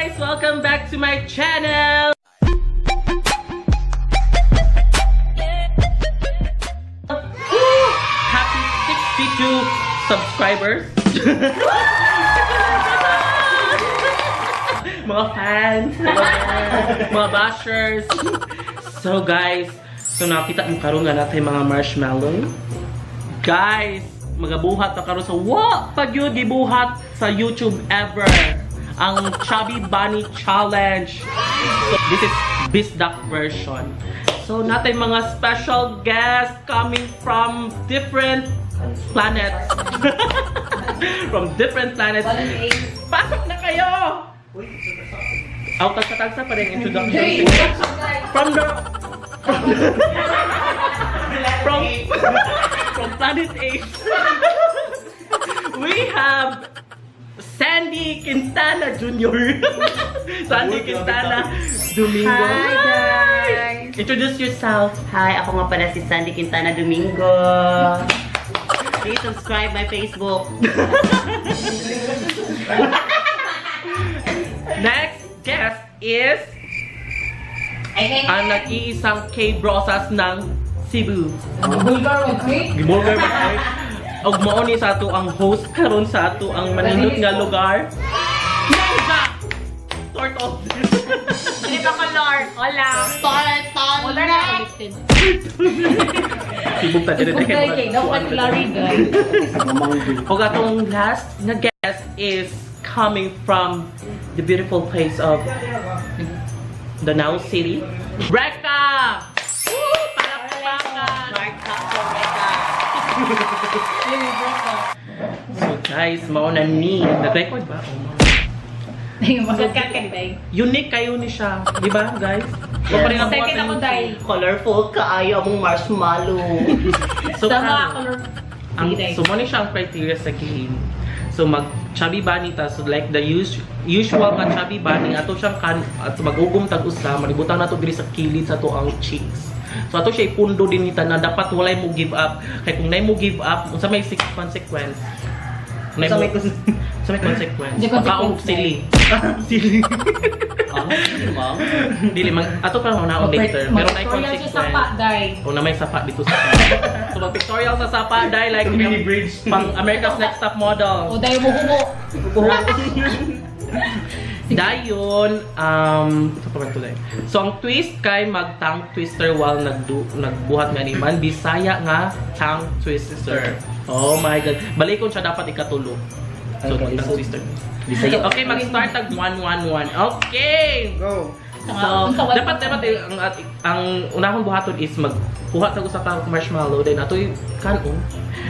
guys! Welcome back to my channel! Happy 62 subscribers! Mga fans, mga bashers. So guys, nakita mo karon nga natin mga marshmallow. Guys, magabuhat na karon sa pag yun gibuhat sa YouTube ever. Ang Chubby Bunny Challenge. So, this is Bisdak version. So, natin mga special guests coming from different planets. From different planets. Pasok na kayo! Tagsa pa rin introduction. From Planet 8. We have Sandy Quintana Jr. Sandy Quintana Domingo. Hi guys! Introduce yourself. Hi, ako nga pala si Sandy Quintana Domingo. Please subscribe my Facebook. Next guest is ang nag-iisang K-Brosas ng Cebu. Bulgar, okay? Gibulgar ba kayo? Og mao ni sa ato ang host karon sa ato ang manindot nga lugar. Ninja! Tortos! Hindi pa color. Hola. Hola na. Sibog ta dire kay. Og atong last na guest is coming from the beautiful place of Danao City. Reka! Woo! Palakpakan! So guys, mauna ni. Nag-record ba? Unique kayo ni siya. Di ba guys? So, parang Second ako dahil. Colorful kaayo mong marshmallow. So, Sama color. so mo ni siya ang criteria sa game. So mag chubby bunny ta, so like the usual ka chubby bunny ato siyang at magugum tag usa manibutang nato diri sa kilid sa to ang cheeks. So ato siya ipundo din nita na dapat walay mo give up. Kay kung nay mo give up, unsa may consequence? Nay mo sa may consequence. Pagkaong sili. Sili. Dili mag ato pa na later. Pero nay consequence. Sapa, day. Kung na may sapa dito sa so mag pictorial sa sapa dai like mini bridge pang America's Next Top Model. O day mo humo. Dayon, sa pagtuloy. So ang twist kay mag tongue twister while nagbuhat nga ni man Bisaya nga tongue twister. Oh my god. Balikon siya dapat ikatulo. So tongue twister. Bisaya. Okay, mag-start tag 1-1-1. Okay. Go. So, dapat ang unahon buhaton is magkuha tag usa ka marshmallow then atoy kanon.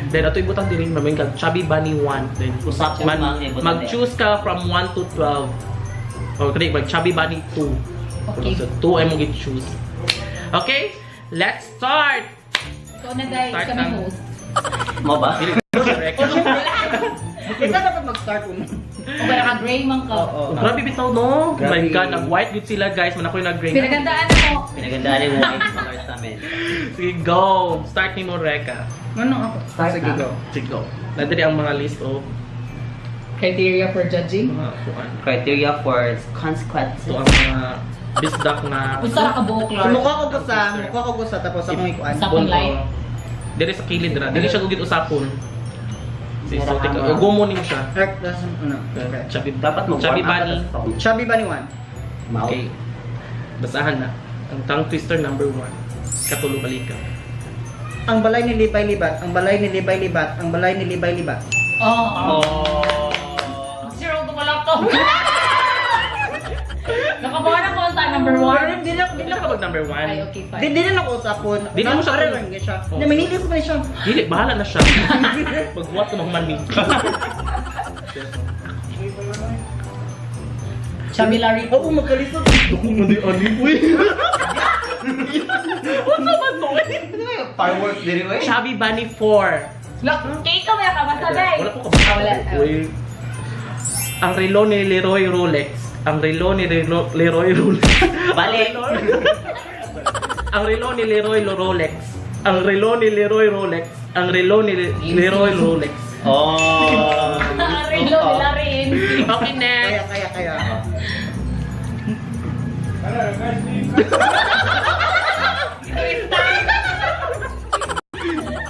Then atoy butang diri maming kag Chubby Bunny 1. Then Usap siya mag-choose ka from 1 to 12. O kani mag Chubby Bunny 2. Okay. So 2 ay mong i-choose. Okay? Let's start. Ikaw na day, Start kami na. host. Mo ba? Ikaw dapat mag-start mo. O ba naka-gray man ka? Grabe bitaw no. Grabe. My god, nag-white good sila guys. Man ako'y nag-green. Pinagandaan mo. Pinagandaan yung white colors namin. Sige, go. Start ni mo, Reka. Ano ako? Sige, go. Sige, go. Nandiri ang mga list of Criteria for judging. mga kuan. Criteria for consequences. Ito ang mga bisdak na Unsa ra ka buhok, So, Lord? mukha ko gusa, tapos ako ikuan. Sa light. Diri sa kilid na. Diri siya gugit usapon. Si Sotik. Gumo nimo siya. Okay. Chubby Dapat mo Chubby Bunny. Chubby Bunny 1. Okay. Basahan na. Ang tongue twister number 1. Katulo balikan. Ang balay ni Libay-Libat, ang balay ni Libay-Libat, ang balay ni Libay-Libat. Oh. Oh. Zero ko wala to. Nakabawa na ko sa number 1. Hindi na Ka mag number 1. Ay, okay, fine. Hindi na ako usapon. Di na mo siya- Lang siya. Oh. Na minilis ko na siya. Dili, bahala na siya. Magbuhat ko magmani. Chubby Larry. Oo, magkalisod. Hindi, ani, uy. Ano ba to? Fireworks diri ko Chubby Bunny 4. Look, cake ka ba kabasa day? Wala ko kabasa. Wala. Uy. Ang relo ni Leroy Rolex. Ang relo ni Leroy Rolex. Balik. Ang relo ni Leroy Rolex. Ang relo ni Leroy Rolex. Ang relo ni Leroy Rolex. Oh. Relo nila rin. Okay, next. Kaya.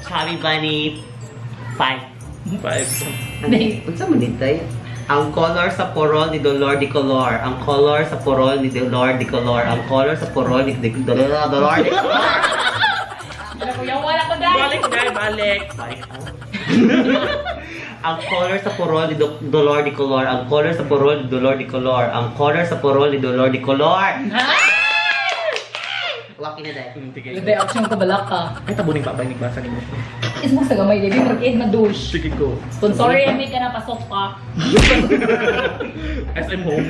Chubby Bunny 5. 5. Unsa man nitay? Ang color sa porol ni Dolor de Color. Ang color sa porol ni Dolor de Color. Ang color sa porol ni Dolor de Color. Wala ko yung wala ko dahil. Balik na, balik. Ang color sa porol ni Dolor de Color. Ang color sa porol ni Dolor de Color. Ang color sa porol ni Dolor de Color. Wakin na dahil. Sige. Lebe, action ko balak ka. Ay, tabuning pa ba yung nagbasa nimo? Isbog sa gamay, Debbie. Mag-ed na douche. Sige ko. Sorry, hindi ka na pasok pa. SM Home.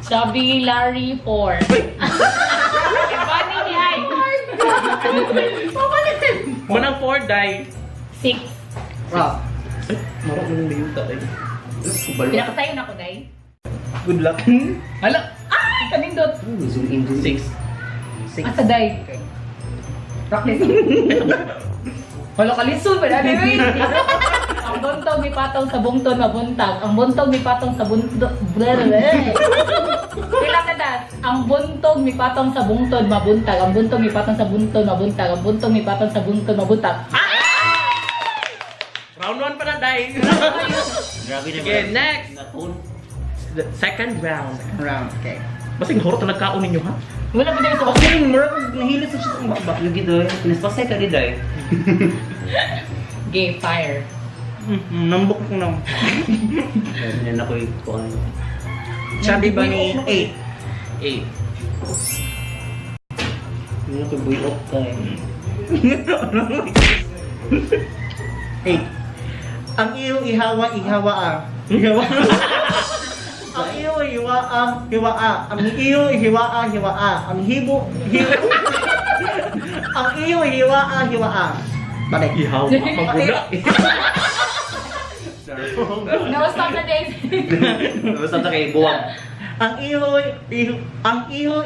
Chubby Larry 4. Funny ni Ay. Manang 4 die. 6. Wow. Ay, marap mo yung layuta eh. Pinakatayo na ko, Day. Good luck. Hala. Ay! Kanindot. Zoom in, zoom in. 6. Asa, Day? Rocklet. Wala ka lisod pa na, Day. Ang buntog may patong sa bungton mabuntag. Ang buntog may patong sa buntog. Kailan ka das? Ang buntog may patong sa bungton mabuntag. Ang buntog may patong sa bungton mabuntag. Ang buntog may patong sa bungton mabuntag. Round 1 pa na die. Grabe na. Sige, next. The second round. Round. Okay. Basing horot na nagkaon ninyo ha? Wala pa din sa Okay, mura nahilit sa siya sa baba. Yung gito eh. Pinaspasay ka di dahil. Gay fire. Nambok ko na. Yan ako yung kuhan. Chubby Bunny 8. 8. Yan ako buy off ka eh. 8. Ang iyo ihawa ah. Ihawa. Ang iyo hiwa ah. Ang iyo hiwa ah. Ang hibo. Ang iyo hiwa ah. Balik. Ihaw. Pagbuda. No, stop na, Dave. Basta ito kay buwag. Ang iyo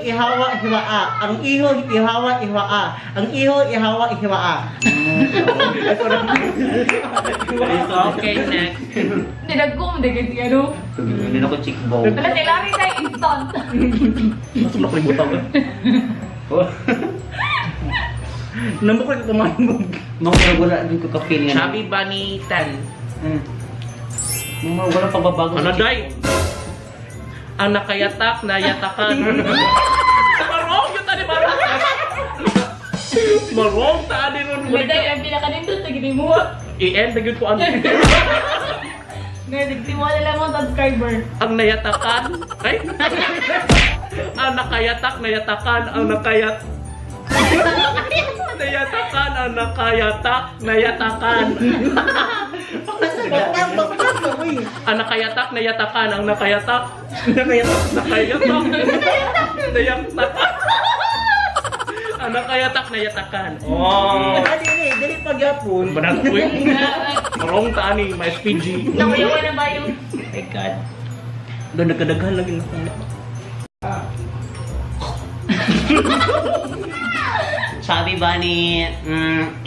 ihawa ah. Ang iyo ihawa ah. Ang iyo ihawa ah. Okay, next. Hindi, nag-boom. Hindi, ano. Hindi na ako chick bow. Wala, nilari tayo instant. Masuk na kalimutan ko. Nambok ko kumain mo. Mga wala din ko ka-feel nga. Chubby Bunny 10. Mga wala pagbabago. Ano die? Ang nakayatak na yatakan. Marong yun tani marong. Marong tani ron. May tayo, ang pinakanindot, nagini mo. I-end na yun ko ang Nagtiwala lang mo, subscriber. ang nayatakan. Ay? Ang nakayatak na yatakan. Ang nakayat... Nayatakan. Ang nakayatak na yatakan. Ang nakayatak na yatakan. Ang nakayatak. Nakayatak. Nayatak. Ang nakayatak na yatakan. Oh. Dili pagyapon. Banang ko yun. Marong tani. May SPG. Nakuyawa na ba yung... Oh my God. Doon nagkadaghan lagi na kong Chubby Bunny 8.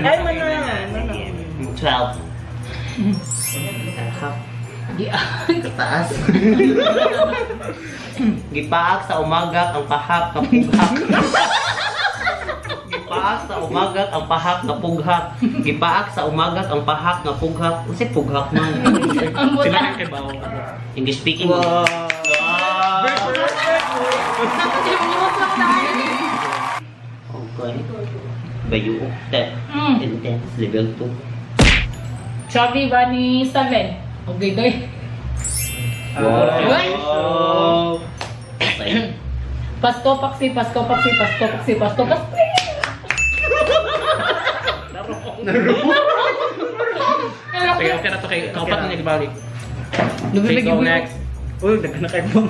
Ay, mana. 12. Taas. Gipaak sa umaga ang pahak na pughak. Gipaak sa umaga ang pahak na pughak. Gipaak sa umaga ang pahak na pughak. Kasi pughak man. Ang Sila buta. yung kay Bao. English speaking. Wow. Okay. Bayo. Step. Intense. Level 2. Chubby Bunny 7. Okay, doy. Wow. Pasko, paksi, pasko, paksi, pasko, paksi, pasko, paksi. Okay, okay na to kay kaupat niya gibalik. Okay, go next. Uy, dagan na kayo mo.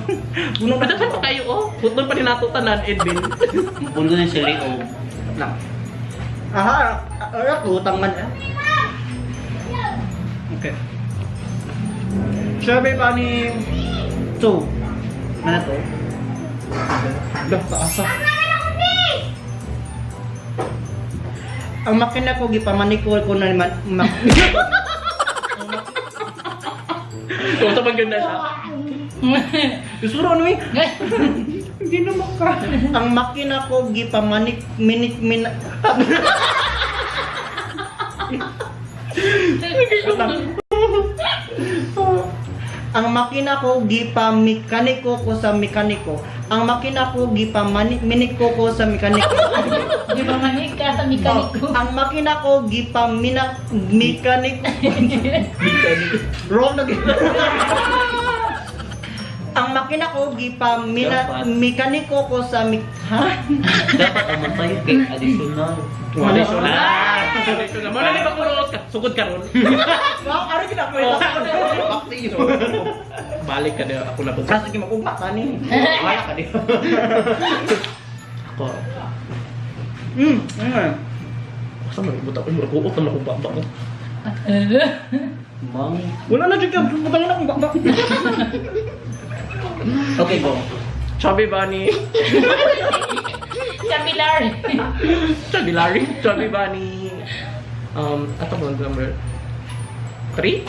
Puno Pwede pa kayo, oh. Football pa rin natutanan, Edwin. Pundo na si Leo. na. Aha, ako utang man. Okay. Chubby Bunny 2. Ano to? Dah, taasa. Ang makina ko gipamanicure ko na naman. Kung sa maganda siya. Gusto ano eh? Hindi naman ka. Ang makina ko gipamanik minik min. Ang makina ko gipamekaniko ko sa mekaniko. Ang makina ko gipaminiko ko sa mekaniko. Di ba manik ka sa mekaniko? Ang makina ko mekanik. Wrong na Ang makina ko mekaniko ko sa ha? Dapat ang matay kay additional. Additional. Additional. Mana di ba kurot ka? Sugod ka ron. Ano kita ko ito? Balik ka na ako na po. Kasi magugmak ka ni. Wala ka dito. Ako. Asa man buta ko murag uot na akong baba ko. Mang. Wala na dyan ka. Butang na akong bakbak. Okay, go. Chubby Bunny. Chubby Larry. Chubby Larry. Chubby Bunny. Ato mo number 3?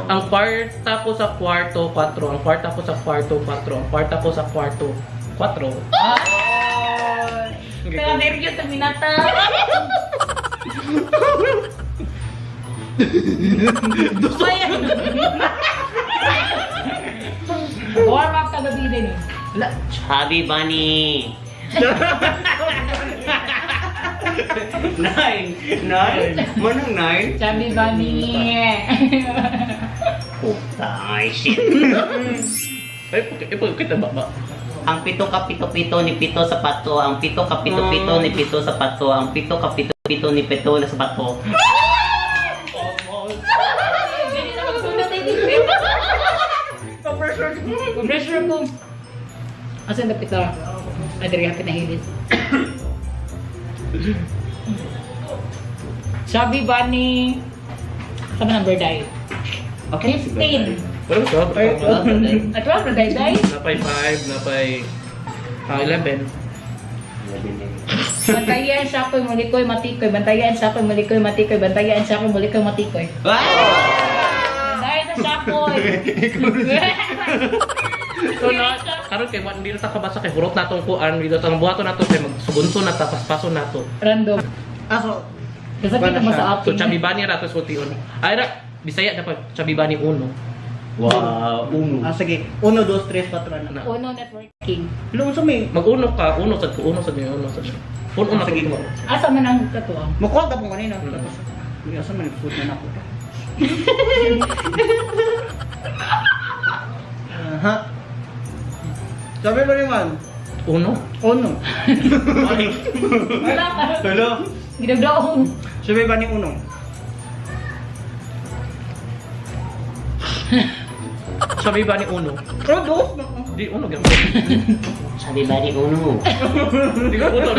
Ang kwarta ko sa kwarto 4. Ang kwarta ko sa kwarto 4. Ang kwarta ko sa kwarto 4. Kaya nervyos sa minata. Warm up kagabi din eh. Chubby Bunny. 9. Manong 9? Chubby Bunny. Ay, shit. Ay, kita ba? Ang pito ka pito-pito ni pito sa pato. Ang pito ka pito-pito ni pito sa pato. Ang pito ka pito-pito ni pito na sa pato. Ganyan na magsulat eh. Pressure ko. Asan na pito? Ay, dari hapit na hilis. Chubby Bunny. Saan na number dahil? 15. Pero sa At 12 na dahil? napay 5, napay 11. Bantayan siya ko'y mulikoy matikoy. Bantayan siya ko'y mulikoy matikoy. Bantayan siya ko'y mulikoy matikoy. Bantayan na siya ko'y. So na, karon kay hindi na ta kabasa kay hurot natong kuan dito sa buhaton nato kay magsubunso na ta paspaso nato. Random. Aso. Kasi kita mo sa So atin. Chubby Bunny ra to sulti uno. Ay ra, Bisaya dapat Chubby Bunny 1. Wow, Sige. 1, 2, 3, 4 na. Uno networking. Ilong sa may. Mag-uno ka, uno sa niyo, uno sa siya. Uno na Sige. sige mo. Asa man ang katuwa? Mukuha ka po kanina. Hindi asa man food na ako. Aha. Sabi ba naman? Uno. Uno. Wala ka. Hello. Ginagdaong. Sabi ba ni Uno? Chubby Bunny 1. Oh, dos. Di uno gyud. Chubby Bunny uno. Di ko uno.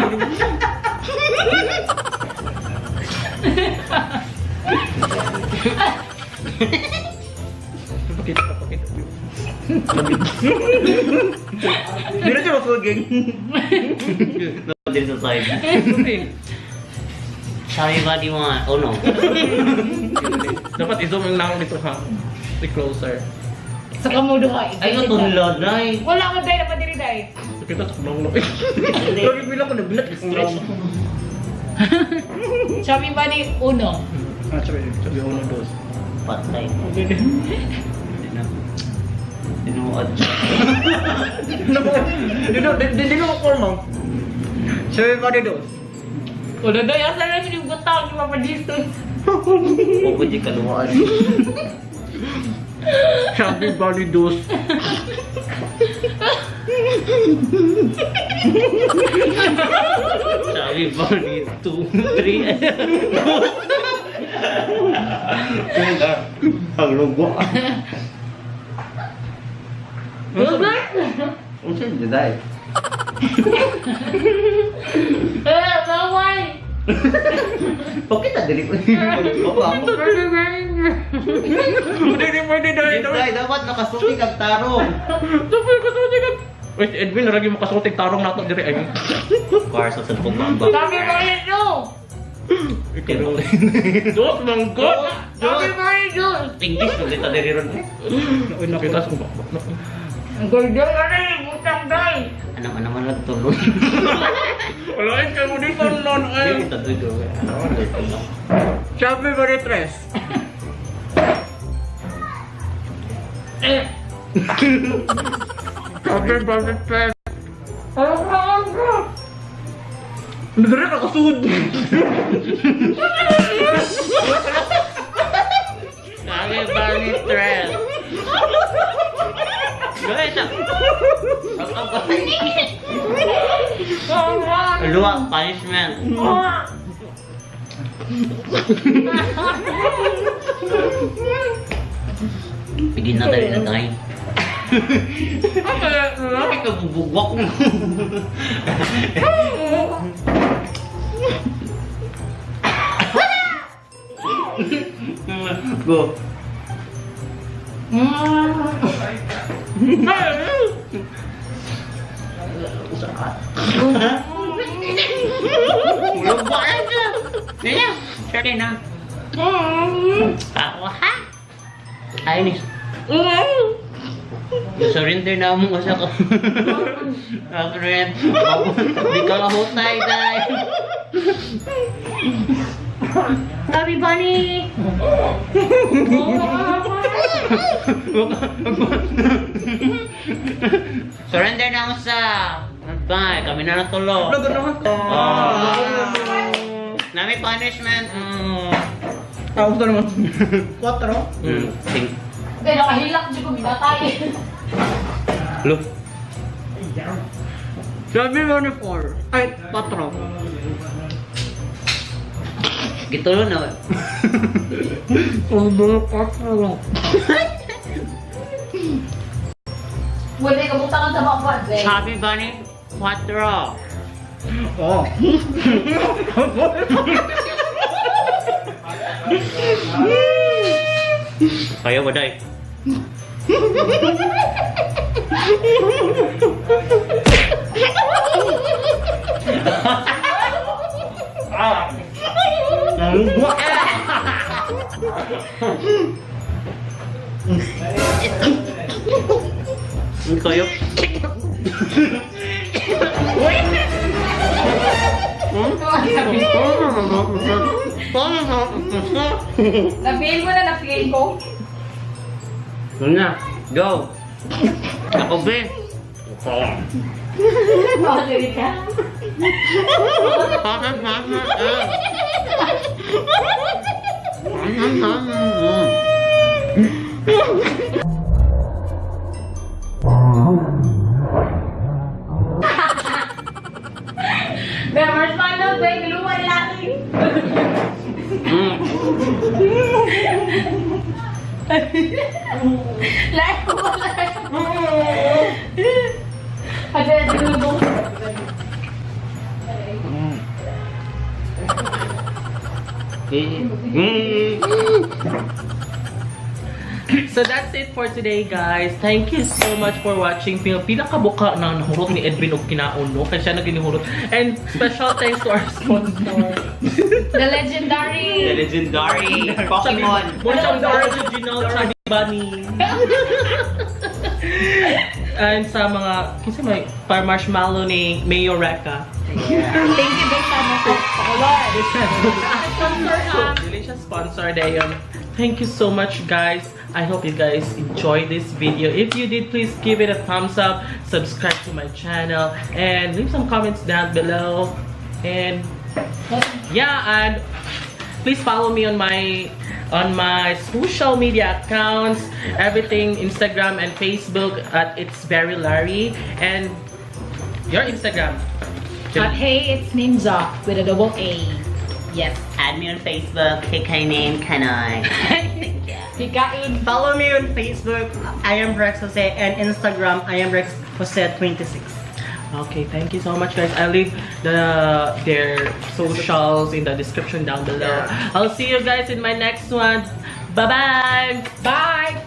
Pakita. Dito siya masuging. Din sa side. Chubby Bunny uno. Dapat i-zoom yung lang dito ha. Be closer. Sa kamudo ka. Ay, natulad na eh. Wala ko dahil naman diri dahil. So kita sa kulong lang. Lagi bilang ko nagbilat. Stretch. Chubby Bunny, uno. Sabi. Chubby 1, 2. Patay. Tinuod siya. Hindi ko makuha mo. Sabi ba ni dos? Wala dahil. Asa lang yung gutang yung mapadistance. O ba di kaluhaan? Chubby Bunny 2. Chubby Bunny 2, 3. Ang lugo. Ang sa'yo daday. Bawal! Bakit na dili ko? Pwede Daday, dapat nakasuti kag tarong. Dapat kasuti ka. Wait, Edwin, naragi mo kasuting tarong nato dire ay. Kars sa cellphone bamba. Chubby Bunny, no! Dos mangkot. Chubby Bunny, no! English ulit na diri ron. Kita sa Ang gordo ka rin, butang day. Ano man nagtulog. Walain ka mo dito non ay. Dili ta dugo. Sabi ba ni Tres? Sabi ba ni Tres? Nagre ka kasud. Sabi ba ni Tres? Gawin ta. Luwa, punishment. Bigyan na tayo na tayo. Bakit ka bubugwak mo? Go. Ulog ba ka? Naya, sorry na. Ako ha? Ay, ni. Surrender na mo kasi ako. Friend, di ka lahutay, day. Sabi ba ni? Surrender na mo sa. Bye, kami na natulog. Nami punishment. Tapos na naman. 4. Sing. Pero kahilak di ko minatay. Look. Sabi mo ni 4. Ay, 4. Gitulo na. Wala ka butangan sa mga buwan, eh. Sabi ba ni? 4. Oo. Kaya ba, day? Kayo? Na-feel mo na, na-feel ko. Na, go! Ako, be! Bakit ka? May marshmallow, bay, niluwa natin. Lahat ko wala. Ada dulu. So that's it for today, guys. Thank you so much for watching. Pinakabuka na nahurot ni Edwin og kinaon, no? Kaya siya naginihurot. And special thanks to our sponsor. The legendary. Legendary Pokemon! One of the original Chubby Bunny. And sa mga, kinsa may marshmallow ni Mayo Reka. Thank you, big fan of Delicious sponsor dayon. Thank you so much, guys. I hope you guys enjoyed this video. If you did, please give it a thumbs up, subscribe to my channel, and leave some comments down below. And yeah, and please follow me on my social media accounts, everything, Instagram and Facebook at It's Very Larry. And your Instagram. At hey, it's Ninja with a double A. Yes. Add me on Facebook, Kikay name Kanay. Hikain. Follow me on Facebook, I am Rex Jose, and Instagram, I am Rex Jose 26. Okay, thank you so much, guys. I'll leave their socials in the description down below. I'll see you guys in my next one. Bye-bye. Bye.